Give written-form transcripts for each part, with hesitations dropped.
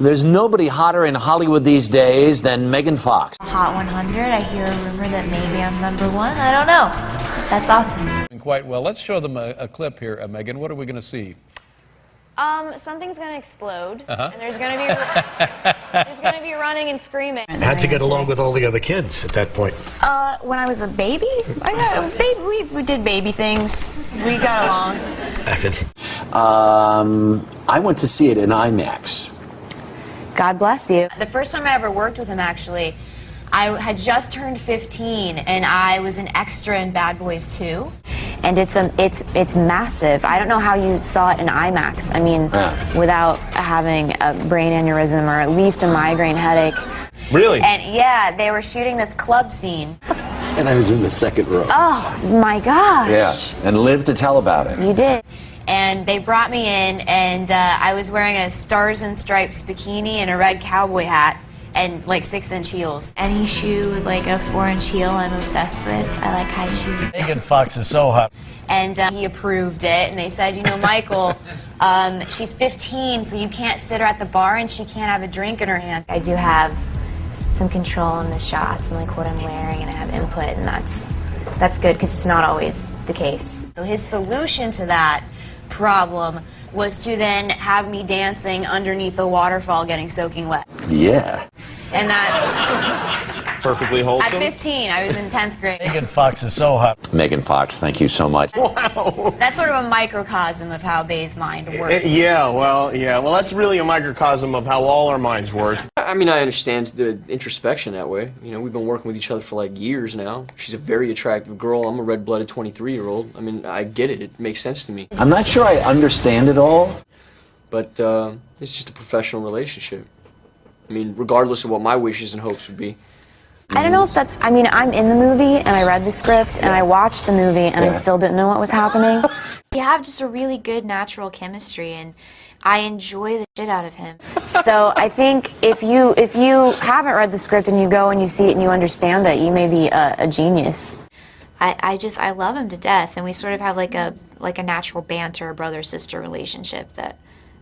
There's nobody hotter in Hollywood these days than Megan Fox. Hot 100, I hear a rumor that maybe I'm #1. I don't know. That's awesome. Quite well. Let's show them a clip here, Megan. What are we going to see? Something's gonna explode, and there's gonna be running and screaming. How'd you get along with all the other kids at that point? When I was a baby, we did baby things. We got along. I went to see it in IMAX. God bless you. The first time I ever worked with him, actually, I had just turned 15, and I was an extra in Bad Boys 2. And it's massive. I don't know how you saw it in IMAX. I mean, without having a brain aneurysm or at least a migraine headache. Really? And yeah, they were shooting this club scene. And I was in the second row. Oh my gosh. Yeah, and lived to tell about it. You did. And they brought me in, and I was wearing a Stars and Stripes bikini and a red cowboy hat and like 6-inch heels. Any shoe with like a 4-inch heel I'm obsessed with. I like high shoes. Megan Fox is so hot. And he approved it, and they said, you know, Michael, she's 15, so you can't sit her at the bar and she can't have a drink in her hand. I do have some control in the shots and like what I'm wearing, and I have input, and that's good because it's not always the case. So his solution to that problem was to then have me dancing underneath a waterfall getting soaking wet. Yeah. And that's perfectly wholesome. at 15. I was in 10th grade. Megan Fox is so hot. Megan Fox, thank you so much. Wow. That's sort of a microcosm of how Bay's mind works. Yeah, well, that's really a microcosm of how all our minds work. I mean, I understand the introspection that way. You know, we've been working with each other for like years now. She's a very attractive girl. I'm a red-blooded 23-year-old. I mean, I get it. It makes sense to me. I'm not sure I understand it all. But it's just a professional relationship. I mean, regardless of what my wishes and hopes would be. I don't know if that's, I mean, I'm in the movie and I read the script and I watched the movie and I still didn't know what was happening. We have just a really good natural chemistry, and I enjoy the shit out of him. So I think if you haven't read the script and you go and you see it and you understand it, you may be a genius. I love him to death, and we sort of have like a natural banter, brother-sister relationship that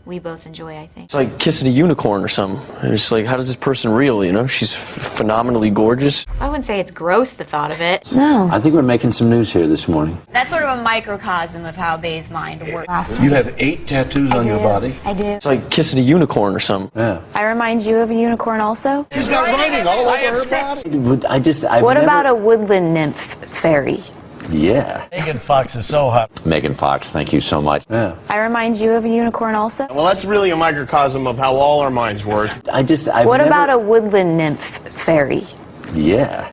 we both enjoy, I think. It's like kissing a unicorn or something. It's like, how does this person reel, you know? She's phenomenally gorgeous. I wouldn't say it's gross, the thought of it. No. I think we're making some news here this morning. That's sort of a microcosm of how Bay's mind works. You have 8 tattoos on your body. I do. It's like kissing a unicorn or something. Yeah. I remind you of a unicorn also? She's got writing all over her body. What about a woodland nymph fairy? Yeah. Megan Fox is so hot. Megan Fox, thank you so much. Yeah. I remind you of a unicorn also? Well, that's really a microcosm of how all our minds work. What about a woodland nymph fairy? Yeah.